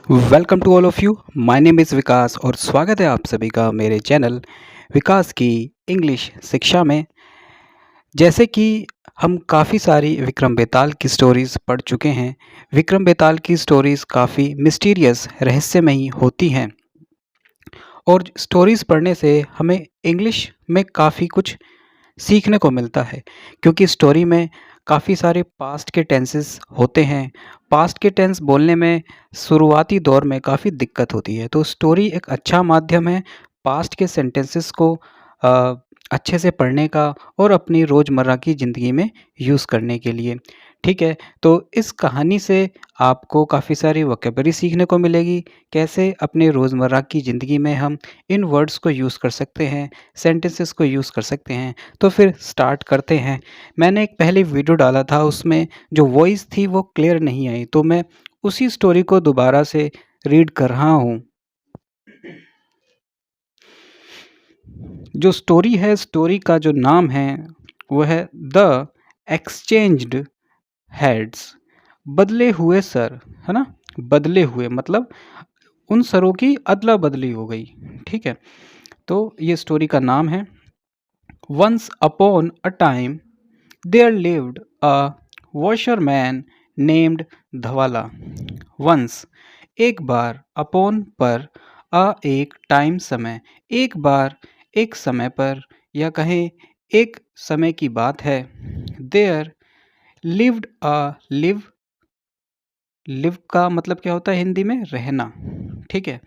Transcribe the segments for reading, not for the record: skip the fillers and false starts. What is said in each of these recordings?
Welcome to all of you. My name is Vikas और स्वागत है आप सभी का मेरे चैनल विकास की इंग्लिश शिक्षा में। जैसे कि हम काफ़ी सारी विक्रम बेताल की स्टोरीज़ पढ़ चुके हैं। विक्रम बेताल की स्टोरीज़ काफ़ी मिस्टीरियस रहस्यमयी होती हैं और स्टोरीज़ पढ़ने से हमें इंग्लिश में काफ़ी कुछ सीखने को मिलता है, क्योंकि स्टोरी में काफ़ी सारे पास्ट के टेंसेस होते हैं। पास्ट के टेंस बोलने में शुरुआती दौर में काफ़ी दिक्कत होती है, तो स्टोरी एक अच्छा माध्यम है पास्ट के सेंटेंसेस को अच्छे से पढ़ने का और अपनी रोज़मर्रा की ज़िंदगी में यूज़ करने के लिए। ठीक है, तो इस कहानी से आपको काफ़ी सारी वोकैब्युलरी सीखने को मिलेगी, कैसे अपने रोज़मर्रा की ज़िंदगी में हम इन वर्ड्स को यूज़ कर सकते हैं, सेंटेंसेस को यूज़ कर सकते हैं। तो फिर स्टार्ट करते हैं। मैंने एक पहले वीडियो डाला था, उसमें जो वॉइस थी वो क्लियर नहीं आई, तो मैं उसी स्टोरी को दोबारा से रीड कर रहा हूँ। जो स्टोरी है, स्टोरी का जो नाम है वो है द एक्सचेंज्ड हेड्स, बदले हुए सर, है ना? बदले हुए मतलब उन सरों की अदला-बदली हो गई, ठीक है? तो ये स्टोरी का नाम है once upon a time there lived a washerman named Dhavala. Once एक बार, अपॉन पर, अ एक टाइम समय, एक बार एक समय पर, या कहें एक समय की बात है। There lived a live, live का मतलब क्या होता है हिंदी में? रहना, ठीक है?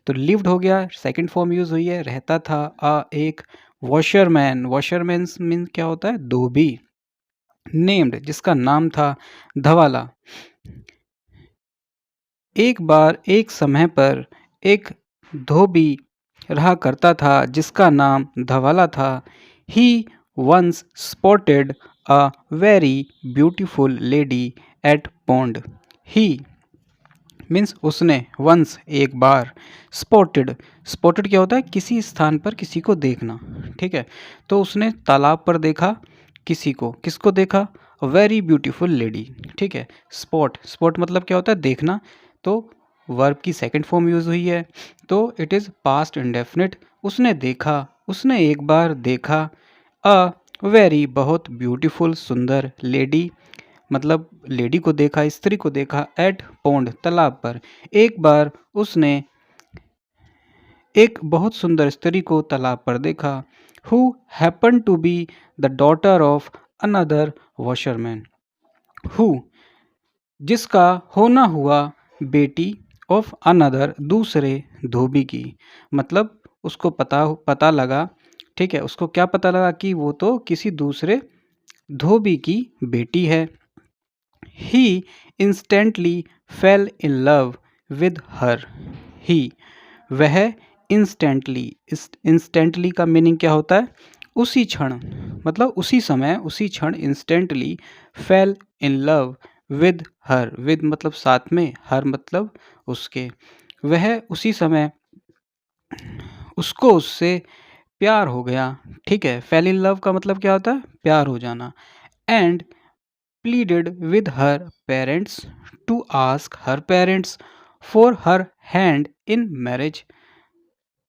तो लिव्ड हो गया, सेकंड फॉर्म यूज़ हुई है, रहता था। एक वॉशरमैन, वॉशरमैन्स मीन क्या होता है? धोबी। नेम्ड जिसका नाम था धवाला। एक बार एक समय पर एक धोबी रहा करता था जिसका नाम धवाला था। He once spotted a very beautiful lady at pond. He means उसने, वंस एक बार, स्पॉटेड, स्पॉटेड क्या होता है? किसी स्थान पर किसी को देखना, ठीक है? तो उसने तालाब पर देखा किसी को, किसको देखा? वेरी ब्यूटीफुल लेडी, ठीक है? स्पॉट, स्पॉट मतलब क्या होता है? देखना। तो वर्ब की सेकंड फॉर्म यूज़ हुई है, तो इट इज़ पास्ट इंडेफिनिट। उसने देखा, उसने एक बार देखा, अ वेरी बहुत ब्यूटीफुल सुंदर लेडी, मतलब लेडी को देखा, स्त्री को देखा, एट पौंड तालाब पर। एक बार उसने एक बहुत सुंदर स्त्री को तालाब पर देखा। Who happen to be the daughter of another washerman. Who जिसका होना हुआ बेटी, ऑफ अनदर दूसरे धोबी की, मतलब उसको पता पता लगा, ठीक है? उसको क्या पता लगा? कि वो तो किसी दूसरे धोबी की बेटी है। He instantly fell in love with her. He वह instantly, instantly का मीनिंग क्या होता है? उसी क्षण, मतलब उसी समय, उसी क्षण, instantly fell in love with her, with मतलब साथ में, her मतलब उसके, वह उसी समय उसको उससे प्यार हो गया, ठीक है? fell in love का मतलब क्या होता है? प्यार हो जाना। And pleaded with her parents to ask her parents for her hand in marriage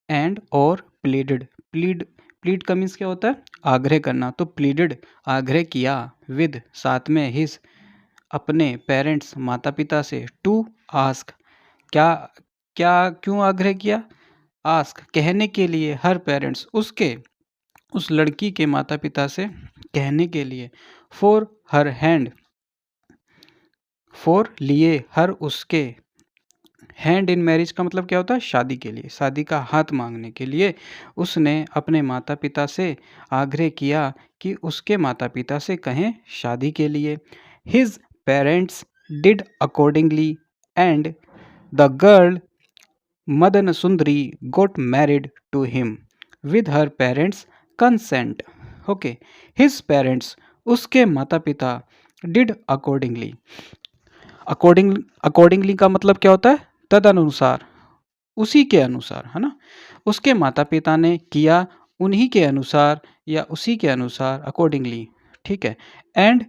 and or plead का मीन्स क्या होता है? आग्रह करना। तो pleaded आग्रह किया, with साथ में, his अपने पेरेंट्स माता पिता से, to ask क्या क्या क्यों आग्रह किया? ask कहने के लिए, her पेरेंट्स उसके, उस लड़की के माता पिता से कहने के लिए, for her hand फॉर लिए, हर उसके, हैंड इन मैरिज का मतलब क्या होता है? शादी के लिए, शादी का हाथ मांगने के लिए उसने अपने माता पिता से आग्रह किया कि उसके माता पिता से कहें शादी के लिए। His parents did accordingly and the girl Madan Sundari got married to him with her parents consent. Okay, his parents उसके माता पिता, डिड अकॉर्डिंगली, अकॉर्डिंगली का मतलब क्या होता है? तदनुसार, उसी के अनुसार, है ना? उसके माता पिता ने किया उन्हीं के अनुसार या उसी के अनुसार, अकॉर्डिंगली, ठीक है? एंड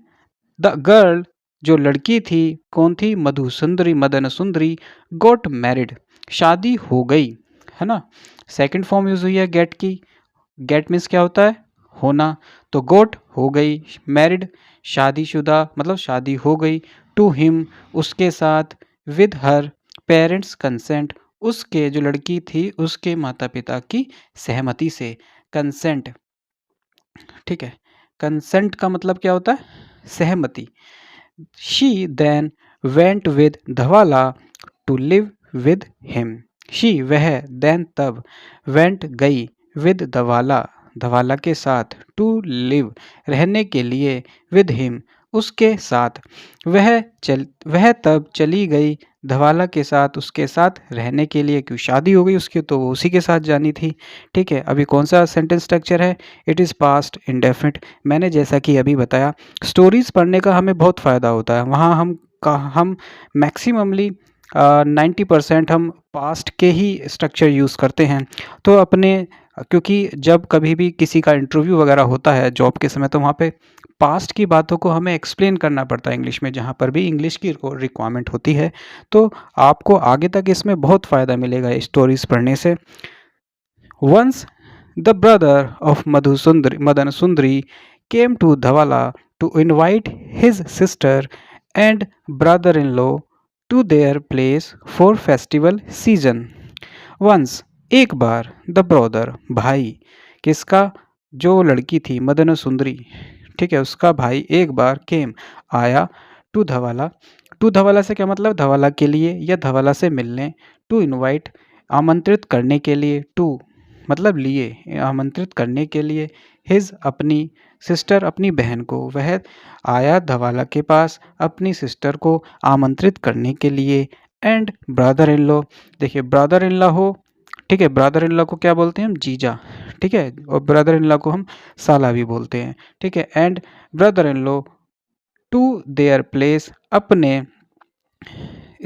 द गर्ल जो लड़की थी, कौन थी? मधुसुंदरी, मदन सुंदरी, गॉट मैरिड, शादी हो गई, है ना। सेकंड फॉर्म यूज हुई है गेट की। गेट मीन्स क्या होता है? होना। तो गॉट हो गई, मैरिड शादीशुदा मतलब शादी हो गई, टू हिम उसके साथ, विद हर पेरेंट्स कंसेंट उसके जो लड़की थी उसके माता पिता की सहमति से। कंसेंट, ठीक है। कंसेंट का मतलब क्या होता है? सहमति। She then went with Dhavala to live with him. She वह, देन तब, वेंट गई, विद धवाला धवाला के साथ, टू लिव रहने के लिए, विद हिम उसके साथ। वह तब चली गई धवाला के साथ, उसके साथ रहने के लिए, क्यों शादी हो गई उसकी तो वो उसी के साथ जानी थी। ठीक है, अभी कौन सा सेंटेंस स्ट्रक्चर है? It is past indefinite. मैंने जैसा कि अभी बताया, स्टोरीज पढ़ने का हमें बहुत फ़ायदा होता है। वहाँ हम मैक्सिममली 90% हम पास्ट के ही स्ट्रक्चर यूज़ करते हैं। तो अपने, क्योंकि जब कभी भी किसी का इंटरव्यू वगैरह होता है जॉब के समय, तो वहाँ पे पास्ट की बातों को हमें एक्सप्लेन करना पड़ता है इंग्लिश में, जहाँ पर भी इंग्लिश की रिक्वायरमेंट होती है। तो आपको आगे तक इसमें बहुत फ़ायदा मिलेगा स्टोरीज पढ़ने से। Once the brother of Madan Sundari came to Dhavala to invite his sister and brother-in-law to their place for festival season. Once, एक बार, द ब्रदर भाई, किसका? जो लड़की थी मदन सुंदरी, ठीक है, उसका भाई एक बार केम आया, टू धवाला। टू धवाला से क्या मतलब? धवाला के लिए या धवाला से मिलने। टू इनवाइट आमंत्रित करने के लिए, टू मतलब लिए, आमंत्रित करने के लिए, हिज अपनी, सिस्टर अपनी बहन को, वह आया धवाला के पास अपनी सिस्टर को आमंत्रित करने के लिए। एंड ब्रदर इन लॉ, देखिए ब्रदर इन लॉ हो, ठीक है, ब्रदर इन लॉ को क्या बोलते हैं? हम जीजा, ठीक है, और ब्रदर इन लॉ को हम साला भी बोलते हैं, ठीक है। And brother in law to their place,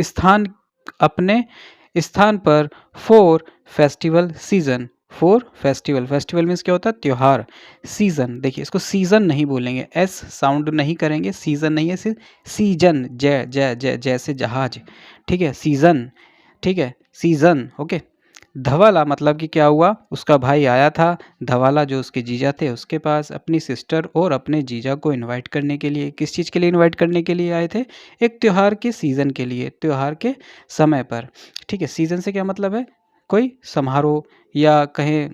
स्थान अपने स्थान पर, for festival season, for festival, festival means क्या होता है? त्योहार। सीजन, देखिए इसको सीजन नहीं बोलेंगे, एस साउंड नहीं करेंगे, सीजन नहीं है, सिर्फ सीजन, जय जय जय, जैसे जहाज, ठीक है, सीजन, ठीक है, सीजन, ओके। धवाला मतलब कि क्या हुआ? उसका भाई आया था धवाला, जो उसके जीजा थे, उसके पास अपनी सिस्टर और अपने जीजा को इनवाइट करने के लिए। किस चीज़ के लिए इनवाइट करने के लिए आए थे? एक त्योहार के सीज़न के लिए, त्योहार के समय पर, ठीक है। सीज़न से क्या मतलब है? कोई समारोह या कहें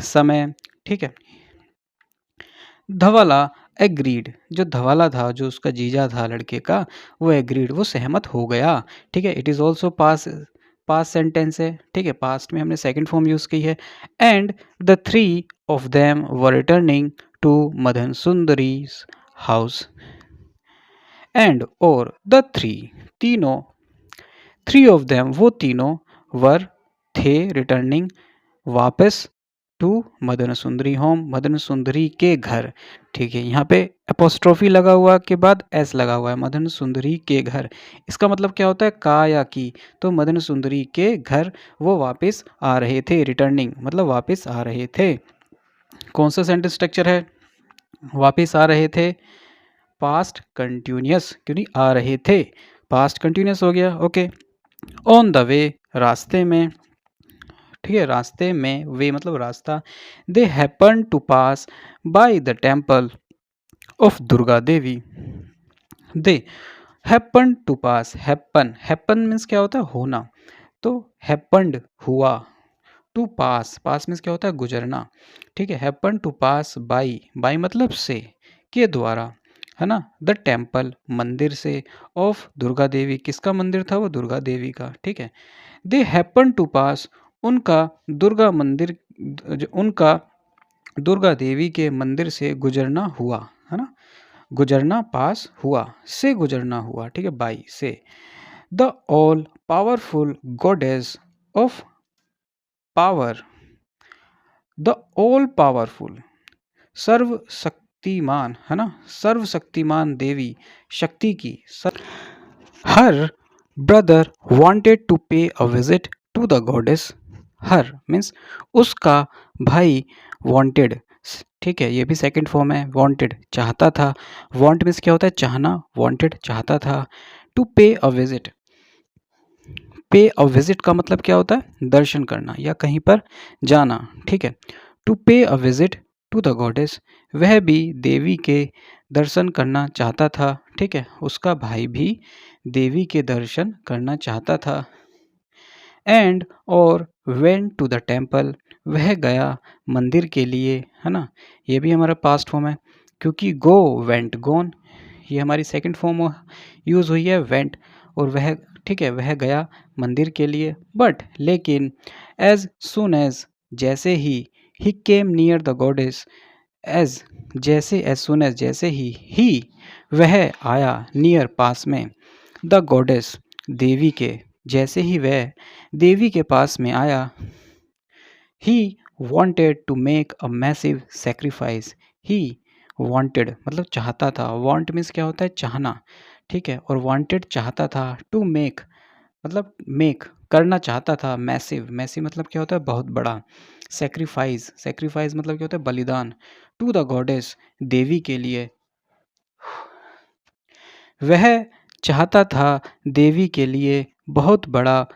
समय, ठीक है। धवाला एग्रीड, जो धवाला था, जो उसका जीजा था लड़के का, वो एग्रीड, वो सहमत हो गया, ठीक है। It is also pass sentence है, ठीक है, पास्ट में हमने सेकंड फॉर्म यूज़ की है। And the three of them were returning to Madan Sundari's house. And और द थ्री, तीनों, थ्री ऑफ देम वो तीनों, वर थे, रिटर्निंग वापस, to Madan Sundari home, Madan सुंदरी के घर, ठीक है। यहाँ पे एपोस्ट्रोफी लगा हुआ के बाद एस लगा हुआ है, मदन सुंदरी के घर। इसका मतलब क्या होता है? का या की। तो मदन सुंदरी के घर वो वापस आ रहे थे, रिटर्निंग मतलब वापस आ रहे थे। कौन सा सेंटेंस स्ट्रक्चर है? वापस आ रहे थे, पास्ट कंटिन्यूअस, क्यों नहीं? आ रहे थे, पास्ट कंटिन्यूअस हो गया, ओके। ऑन द वे, रास्ते में, ठीक है, रास्ते में, वे मतलब रास्ता। They happen to pass by the temple of Durga Devi. They happen to pass, happen, happen means क्या होता है? होना। तो हैपन्ड हुआ, टू पास, पास मीन्स क्या होता है? गुजरना, ठीक है। Happen to pass by, by मतलब से, के द्वारा, है ना, द टेम्पल मंदिर से, ऑफ दुर्गा देवी, किसका मंदिर था? वो दुर्गा देवी का, ठीक है। दे हैपन टू पास, उनका दुर्गा मंदिर, उनका दुर्गा देवी के मंदिर से गुजरना हुआ, है ना, गुजरना पास हुआ, से गुजरना हुआ, ठीक है, बाई से। The all powerful goddess of power, the all powerful, सर्वशक्तिमान, है ना, सर्वशक्तिमान देवी, शक्ति की। Her brother wanted to pay a visit to the goddess. Her means उसका भाई, वांटेड, ठीक है, ये भी सेकंड फॉर्म है। वांटेड चाहता था, वांट मीन्स क्या होता है चाहना, वांटेड चाहता था। टू पे अ विजिट, पे अ विजिट का मतलब क्या होता है दर्शन करना या कहीं पर जाना, ठीक है। To pay a visit to the goddess, वह भी देवी के दर्शन करना चाहता था, ठीक है, उसका भाई भी देवी के दर्शन करना चाहता था। एंड और वेंट टू द टेम्पल, वह गया मंदिर के लिए, है ना। ये भी हमारा पास्ट फॉर्म है क्योंकि गो वेंट गोन, ये हमारी सेकंड फॉर्म यूज़ हुई है वेंट, और वह, ठीक है, वह गया मंदिर के लिए। बट लेकिन एज सुन एज, जैसे ही came near the goddess, as जैसे एज सुन एज जैसे ही वह आया नियर पास में, द गॉडेस देवी के, जैसे ही वह देवी के पास में आया, ही wanted to make a massive sacrifice, he wanted मतलब चाहता था, want मीन्स क्या होता है चाहना, ठीक है, और wanted चाहता था, to make मतलब make करना चाहता था, मैसिव मैसिव मतलब क्या होता है बहुत बड़ा, सेक्रीफाइस सेक्रीफाइस मतलब क्या होता है बलिदान, टू द गॉडेस देवी के लिए, वह चाहता था देवी के लिए बहुत बड़ा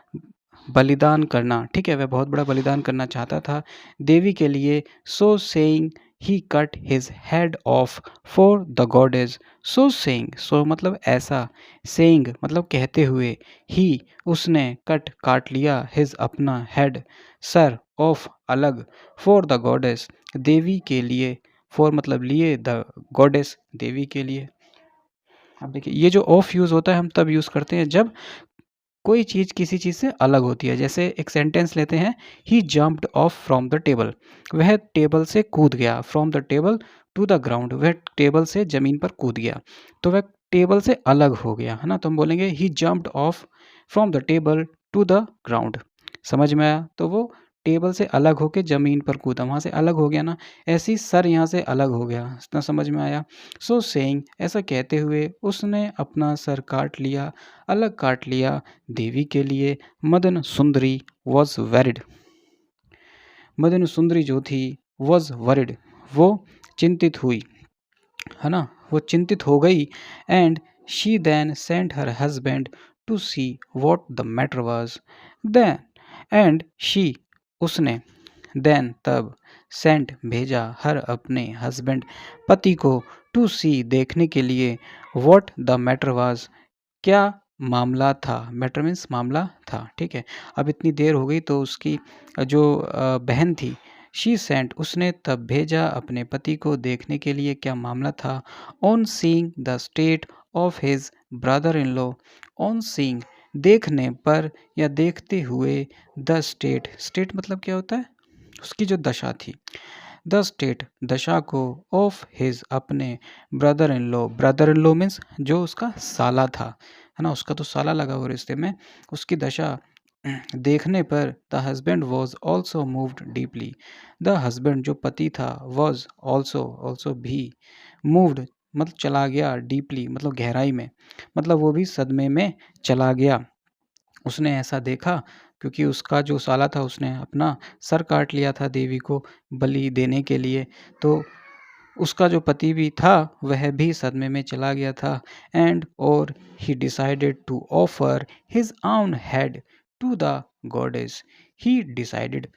बलिदान करना, ठीक है, वह बहुत बड़ा बलिदान करना चाहता था देवी के लिए। So saying he cut his head of for the goddess, so saying so मतलब ऐसा, सेइंग मतलब कहते हुए, ही उसने कट काट लिया, हिज अपना, हेड सर, ऑफ अलग, फॉर द गॉडेस देवी के लिए, फॉर मतलब लिए, द गॉडेस देवी के लिए। अब देखिए ये जो ऑफ यूज़ होता है हम तब यूज़ करते हैं जब कोई चीज़ किसी चीज़ से अलग होती है। जैसे एक सेंटेंस लेते हैं, he jumped off from the table, वह टेबल से कूद गया, from the table to the ground, वह टेबल से ज़मीन पर कूद गया, तो वह टेबल से अलग हो गया, है ना। तो हम बोलेंगे he jumped off from the table to the ground, समझ में आया। तो वो टेबल से अलग होके ज़मीन पर कूदा, वहाँ से अलग हो गया ना, ऐसे ही सर यहाँ से अलग हो गया, इतना समझ में आया। सो सेइंग ऐसा कहते हुए उसने अपना सर काट लिया, अलग काट लिया देवी के लिए। मदन सुंदरी वॉज वेरिड, मदन सुंदरी जो थी वॉज वरिड वो चिंतित हुई, है ना, वो चिंतित हो गई। And she then sent her husband to see what the matter was, then and she उसने, देन तब, सेंट भेजा, हर अपने हस्बैंड पति को, टू सी देखने के लिए, वॉट द मैटर वाज क्या मामला था, मैटर मीन्स मामला था, ठीक है। अब इतनी देर हो गई तो उसकी जो बहन थी, शी सेंट उसने तब भेजा अपने पति को देखने के लिए क्या मामला था। On seeing the state of his brother in law, on seeing देखने पर या देखते हुए, द स्टेट, स्टेट मतलब क्या होता है उसकी जो दशा थी, द स्टेट दशा को, ऑफ हिज अपने, ब्रदर इन लॉ मीन्स जो उसका साला था, है ना, उसका तो साला लगा हुआ रिश्ते में, उसकी दशा देखने पर, the husband was also moved deeply, the husband जो पति था, वॉज ऑल्सो ऑल्सो भी, मूव्ड मतलब चला गया, डीपली मतलब गहराई में, मतलब वो भी सदमे में चला गया। उसने ऐसा देखा क्योंकि उसका जो साला था उसने अपना सर काट लिया था देवी को बलि देने के लिए, तो उसका जो पति भी था वह भी सदमे में चला गया था। एंड और he decided to offer his own head to the goddess, he decided,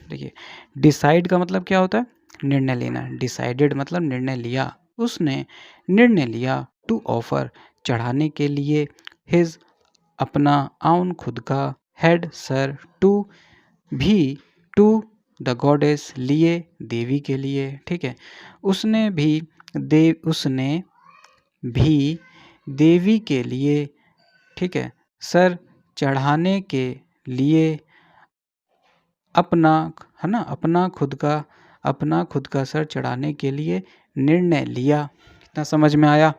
देखिए डिसाइड का मतलब क्या होता है निर्णय लेना, डिसाइडेड मतलब निर्णय लिया, उसने निर्णय लिया, टू ऑफर चढ़ाने के लिए, हिज अपना, आउन खुद का, हेड सर, टू भी, टू द गॉडेस लिए देवी के लिए, ठीक है। उसने भी देवी के लिए, ठीक है, सर चढ़ाने के लिए अपना, है ना, अपना खुद का सर चढ़ाने के लिए निर्णय लिया, इतना समझ में आया।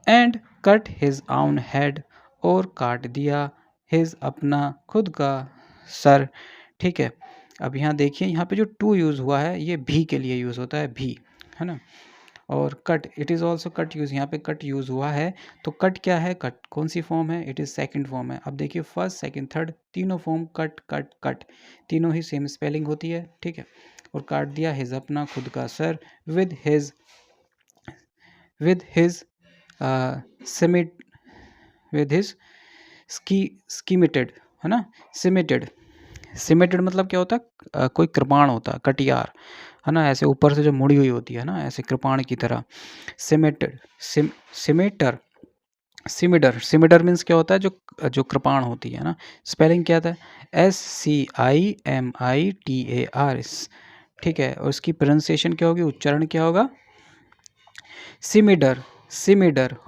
And cut his own head और काट दिया, हिज अपना खुद का सर, ठीक है। अब यहाँ देखिए यहाँ पे जो टू यूज़ हुआ है ये भी के लिए यूज़ होता है, भी, है ना। और cut, it is also cut use, यहाँ पे कट यूज़ हुआ है, तो कट क्या है, कट कौन सी फॉर्म है, इट इज़ सेकंड फॉर्म है। अब देखिए फर्स्ट सेकंड थर्ड तीनों फॉर्म कट कट कट, तीनों ही सेम स्पेलिंग होती है, ठीक है। और काट दिया हिज अपना खुद का सर with his scimitar with his scimitar, है ना, सिमेटेड मतलब क्या होता है, कोई कृपाण होता है, कटियार, है ना, ऐसे ऊपर से जो मुड़ी हुई होती है ना, ऐसे कृपाण की तरह। सिमेटेड सिमेटर सिमिडर मीन्स क्या होता है, जो जो कृपाण होती है ना। स्पेलिंग क्या था, SCIMITAR, ठीक है। और उसकी प्रोनाउंसिएशन क्या होगी, उच्चारण क्या होगा, सिमिडर।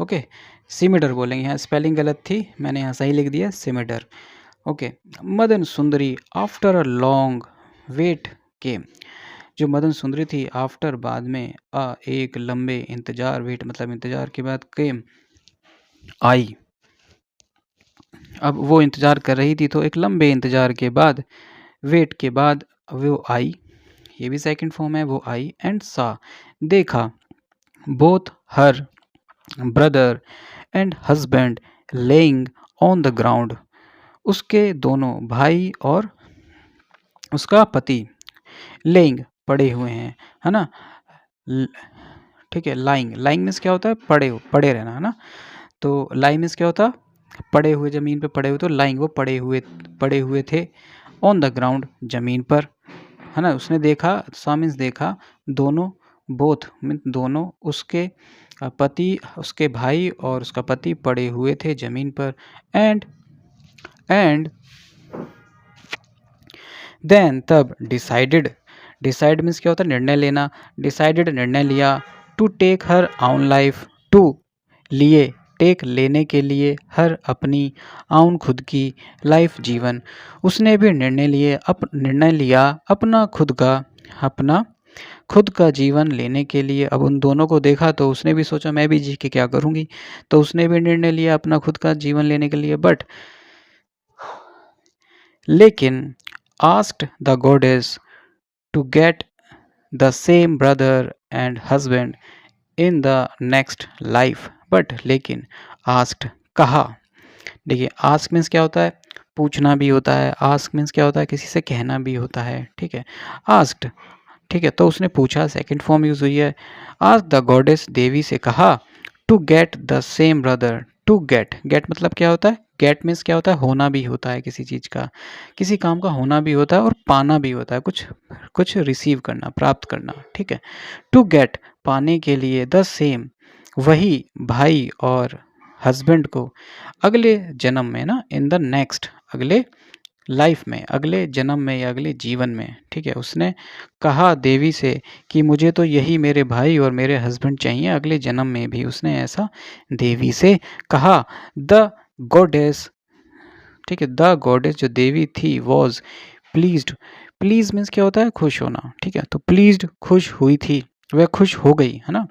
ओके, सिमिडर बोलेंगे। यहाँ स्पेलिंग गलत थी, मैंने यहाँ सही लिख दिया, सिमिडर। Okay, Madan Sundari after a long wait केम, जो मदन सुंदरी थी आफ्टर बाद में, एक लंबे इंतजार, वेट मतलब इंतजार के बाद, केम आई। अब वो इंतजार कर रही थी, तो एक लंबे इंतजार के बाद, वेट के बाद वो आई, ये भी सेकंड फॉर्म है, वो आई, एंड सा देखा, both her brother and husband laying on the ground, उसके दोनों भाई और उसका पति लेइंग पड़े हुए हैं, है ना। ठीक है, लाइंग मीन्स क्या होता है, पड़े रहना, है ना। तो लाई मीन्स क्या होता, पड़े हुए, ज़मीन पे पड़े हुए, तो लाइंग वो पड़े हुए थे, ऑन द ग्राउंड ज़मीन पर, है ना। उसने देखा, सा मीन्स देखा, दोनों, बोथ मीन्स दोनों, उसके पति, उसके भाई और उसका पति पड़े हुए थे ज़मीन पर। एंड देन तब डिसाइड मीन्स क्या होता है, निर्णय लेना, डिसाइडेड निर्णय लिया, टू टेक हर आउन लाइफ, टू लिए, टेक लेने के लिए, हर अपनी, आउन खुद की, लाइफ जीवन, उसने भी निर्णय लिया अपना खुद का जीवन लेने के लिए। अब उन दोनों को देखा तो उसने भी सोचा मैं भी जी के क्या करूँगी, तो उसने भी निर्णय लिया अपना खुद का जीवन लेने के लिए। बट लेकिन asked the goddess to get the same brother and husband in the next life, but लेकिन asked कहा, देखिए ask मीन्स क्या होता है, पूछना भी होता है, ask मीन्स क्या होता है, किसी से कहना भी होता है, ठीक है। asked, ठीक है, तो उसने पूछा, सेकंड फॉर्म यूज हुई है। asked the goddess, देवी से कहा, to get the same brother, to get मतलब क्या होता है, गेट मीन्स क्या होता है, होना भी होता है किसी चीज़ का, किसी काम का होना भी होता है, और पाना भी होता है, कुछ रिसीव करना, प्राप्त करना, ठीक है। टू गेट पाने के लिए, द सेम वही भाई और हस्बैंड को, अगले जन्म में ना, इन द नेक्स्ट अगले लाइफ में, अगले जन्म में या अगले जीवन में, ठीक है। उसने कहा देवी से कि मुझे तो यही मेरे भाई और मेरे हस्बैंड चाहिए अगले जन्म में भी, उसने ऐसा देवी से कहा। द गॉडेस, ठीक है, द गॉडेस जो देवी थी, वॉज प्लीज्ड, प्लीज मीन्स क्या होता है, खुश होना, ठीक है। तो प्लीज्ड खुश हुई थी, वह खुश हो गई, है ना।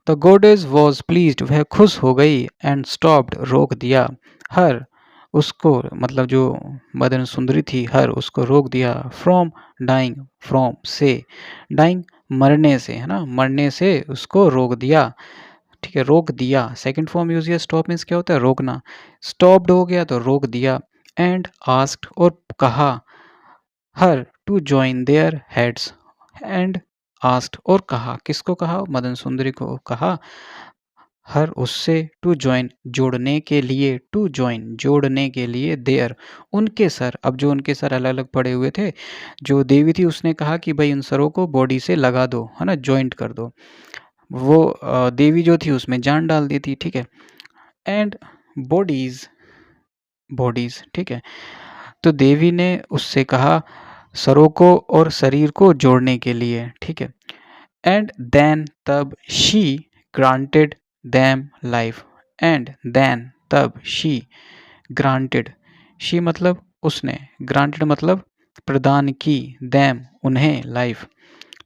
द गॉडेस वॉज प्लीज्ड, वह खुश हो गई, एंड स्टॉप्ड रोक दिया, हर उसको, मतलब जो मदन सुंदरी थी, हर उसको रोक दिया, फ्रॉम डाइंग, फ्रॉम से, डाइंग मरने से, है ना, मरने से उसको रोक दिया, ठीक है, रोक दिया। सेकंड फॉर्म यूज किया, स्टॉप मीन्स क्या होता है, रोकना, स्टॉप्ड हो गया तो रोक दिया। एंड आस्क्ड, और कहा, her to join their heads, and asked, और कहा, किसको कहा, मदन सुंदरी को कहा, हर उससे, टू जॉइन जोड़ने के लिए, टू जॉइन जोड़ने के लिए, देयर उनके सर, अब जो उनके सर अलग अलग पड़े हुए थे, जो देवी थी उसने कहा कि भाई उन सरों को बॉडी से लगा दो, है ना, जॉइंट कर दो। वो देवी जो थी उसमें जान डाल दी थी, ठीक है। एंड बॉडीज, ठीक है। तो देवी ने उससे कहा सरों को और शरीर को जोड़ने के लिए, ठीक है। एंड देन तब she granted them life, and then तब शी ग्रांटेड, शी मतलब उसने, ग्रांटेड मतलब प्रदान की, दैम उन्हें, लाइफ,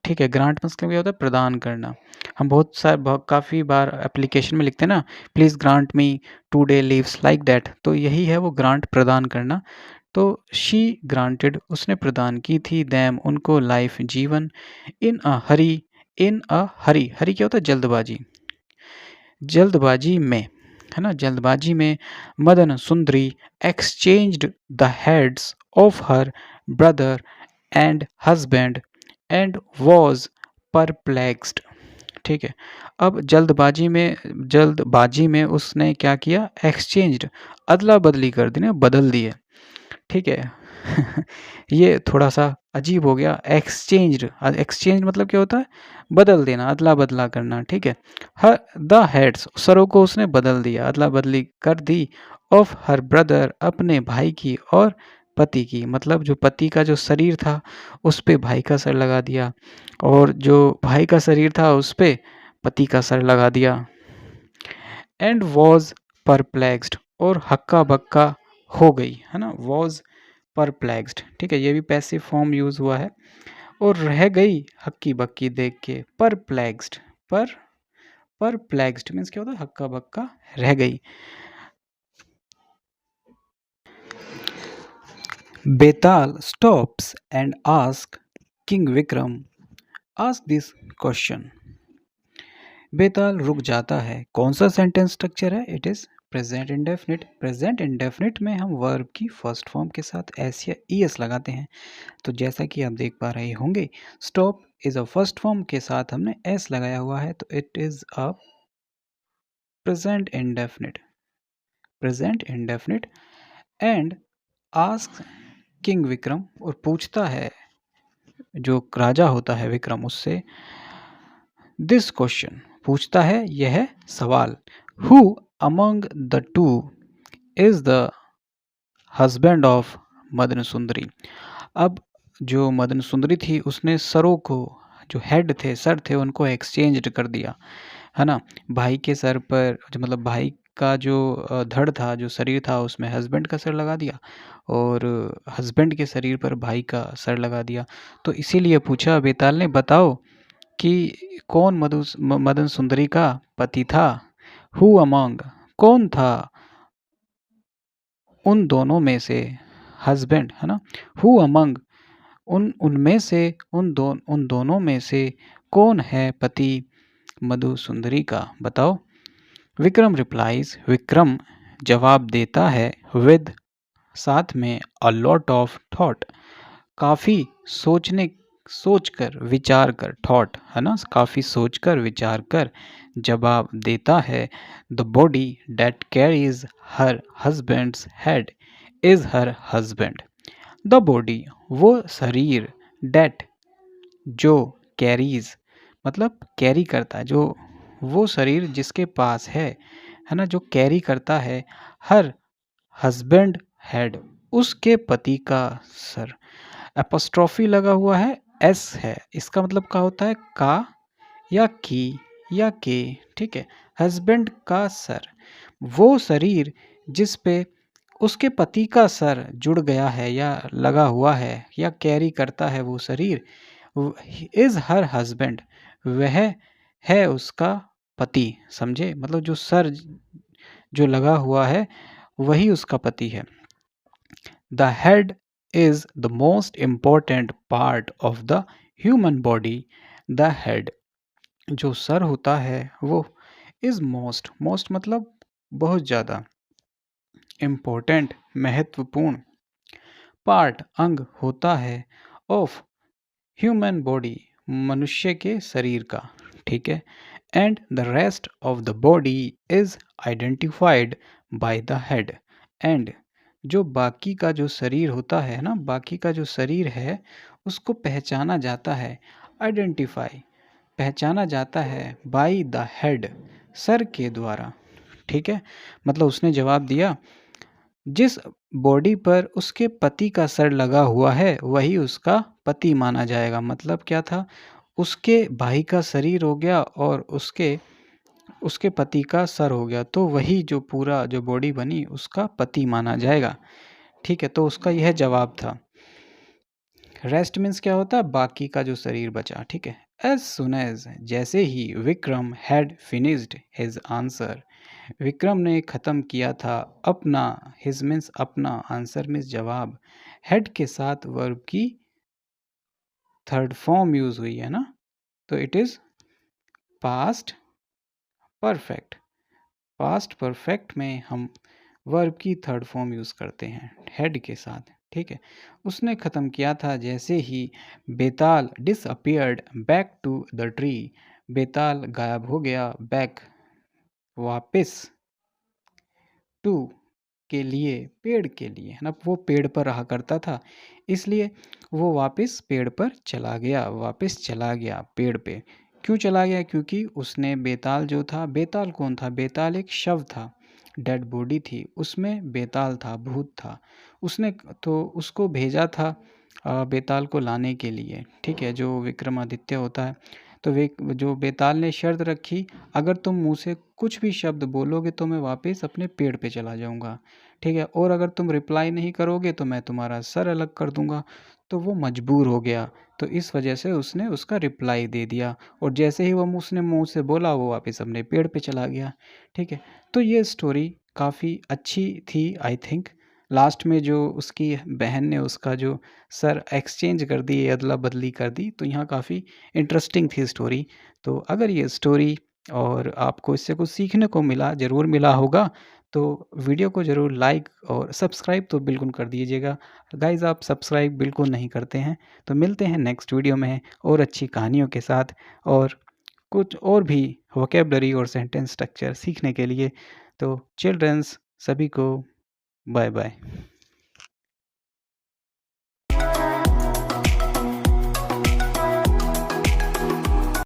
ठीक है। ग्रांट मतलब क्या होता है, प्रदान करना। हम काफ़ी बार एप्लीकेशन में लिखते हैं ना, please grant me 2 day leaves, like that, तो यही है वो ग्रांट, प्रदान करना। तो शी ग्रांटेड, उसने प्रदान की थी, दैम उनको, लाइफ जीवन, इन अ हरी, हरी क्या होता है, जल्दबाजी में, है ना, जल्दबाजी में। मदन सुंदरी exchanged the heads of her brother and husband and was perplexed. ठीक है। अब जल्दबाजी में उसने क्या किया, एक्सचेंज्ड, अदला बदली कर दी ना, बदल दिए। ठीक है। ये थोड़ा सा अजीब हो गया। एक्सचेंज मतलब क्या होता है, बदल देना, अदला बदला करना। ठीक है। हर द हेड्स, सरों को उसने बदल दिया, अदला बदली कर दी। ऑफ हर ब्रदर, अपने भाई की और पति की, मतलब जो पति का जो शरीर था उस पे भाई का सर लगा दिया, और जो भाई का शरीर था उस पे पति का सर लगा दिया। एंड वॉज परप्लेक्स्ड, और हक्का बक्का हो गई, है ना, वॉज परप्लेक्स्ड। ठीक है, ये भी पैसिव फॉर्म यूज हुआ है। और रह गई हक्की बक्की देख के, परप्लेक्स्ड मीन्स क्या होता है, हक्का बक्का रह गई। Betal stops and ask king Vikram, ask this question. Betal रुक जाता है। कौन सा सेंटेंस स्ट्रक्चर है, it is present indefinite. Present indefinite में हम वर्ब की फर्स्ट फॉर्म के साथ एस या ईएस लगाते हैं। तो जैसा कि आप देख पा रहे होंगे, stop is a first form के साथ हमने एस लगाया हुआ है, तो it is a present indefinite. And ask king Vikram, और पूछता है जो राजा होता है विक्रम उससे, दिस क्वेश्चन, पूछता है यह सवाल। Who among the two is the husband of Madan सुंदरी। अब जो मदन सुंदरी थी उसने सरों को, जो हेड थे, सर थे, उनको एक्सचेंज कर दिया, है ना। भाई के सर पर, जो मतलब भाई का जो धड़ था, जो शरीर था, उसमें हस्बैंड का सर लगा दिया, और हस्बैंड के शरीर पर भाई का सर लगा दिया। तो इसीलिए पूछा बेताल ने, बताओ कि कौन मदन सुंदरी का पति था। हु अमंग, कौन था उन दोनों में से, हस्बैंड, है ना। हु अमंग, उनमें से, उन दोनों में से कौन है पति मधु सुंदरी का, बताओ। विक्रम रिप्लाइज, विक्रम जवाब देता है, विद, साथ में, अ लॉट ऑफ थॉट, काफ़ी सोचकर, विचार कर, थॉट, है ना, काफ़ी सोचकर, विचार कर जवाब देता है। The body that carries her husband's head is her husband. The body, वो शरीर, डेट, जो, कैरीज मतलब कैरी करता है, जो, वो शरीर जिसके पास है ना, जो कैरी करता है, हर हस्बैंड हेड, उसके पति का सर। एपोस्ट्रोफी लगा हुआ है, एस है, इसका मतलब क्या होता है, का या की या के। ठीक है। हस्बैंड का सर, वो शरीर जिस पे उसके पति का सर जुड़ गया है या लगा हुआ है या कैरी करता है, वो शरीर इज हर हस्बैंड, वह है उसका पति। समझे, मतलब जो सर जो लगा हुआ है वही उसका पति है। The head is the most important part of the human body. The head, जो सर होता है वो, is most मतलब बहुत ज़्यादा, important महत्वपूर्ण, पार्ट अंग होता है, ऑफ ह्यूमन बॉडी मनुष्य के शरीर का। ठीक है। And the rest of the body is identified by the head. And जो बाकी का जो शरीर होता है ना, बाकी का जो शरीर है उसको पहचाना जाता है, आइडेंटिफाई, पहचाना जाता है, बाय द हेड, सर के द्वारा। ठीक है। मतलब उसने जवाब दिया, जिस बॉडी पर उसके पति का सर लगा हुआ है वही उसका पति माना जाएगा। मतलब क्या था, उसके भाई का शरीर हो गया और उसके उसके पति का सर हो गया, तो वही जो पूरा जो बॉडी बनी उसका पति माना जाएगा। ठीक है, तो उसका यह जवाब था। रेस्ट मीन्स क्या होता है, बाकी का जो शरीर बचा। ठीक है। एज सुन एज, जैसे ही, Vikram had finished his answer, Vikram ने ख़त्म किया था अपना, हिज मीन्स अपना, आंसर मीन्स जवाब, हेड के साथ वर्ब की थर्ड फॉर्म यूज़ हुई है ना, तो it is past perfect. Past perfect में हम वर्ब की थर्ड फॉर्म यूज़ करते हैं हेड के साथ। ठीक है। उसने ख़त्म किया था जैसे ही Betal disappeared back to the tree, Betal गायब हो गया, बैक वापस, टू के लिए, पेड़ के लिए, है ना? वो पेड़ पर रहा करता था, इसलिए वो वापस पेड़ पर चला गया, वापस चला गया पेड़ पे। क्यों चला गया? क्योंकि उसने बेताल जो था, बेताल कौन था? बेताल एक शव था, डेड बॉडी थी, उसमें बेताल था, भूत था। उसने तो उसको भेजा था बेताल को लाने के लिए, ठीक है? जो विक्रमादित्य होता है, तो वे जो बेताल ने शर्त रखी, अगर तुम मुँह से कुछ भी शब्द बोलोगे तो मैं वापस अपने पेड़ पे चला जाऊँगा, ठीक है? और अगर तुम रिप्लाई नहीं करोगे तो मैं तुम्हारा सर अलग कर दूँगा। तो वो मजबूर हो गया, तो इस वजह से उसने उसका रिप्लाई दे दिया और जैसे ही वो उसने मुँह से बोला वो वापस अपने पेड़ पे चला गया, ठीक है? तो ये स्टोरी काफ़ी अच्छी थी आई थिंक। लास्ट में जो उसकी बहन ने उसका जो सर एक्सचेंज कर दी, अदला-बदली कर दी, तो यहाँ काफ़ी इंटरेस्टिंग थी स्टोरी। तो अगर ये स्टोरी और आपको इससे कुछ सीखने को मिला, ज़रूर मिला होगा, तो वीडियो को ज़रूर लाइक और सब्सक्राइब तो बिल्कुल कर दीजिएगा। गाइज़ आप सब्सक्राइब बिल्कुल नहीं करते हैं, तो मिलते हैं नेक्स्ट वीडियो में और अच्छी कहानियों के साथ और कुछ और भी वोकैब्युलरी और सेंटेंस स्ट्रक्चर सीखने के लिए। तो चिल्ड्रंस सभी को बाय-बाय।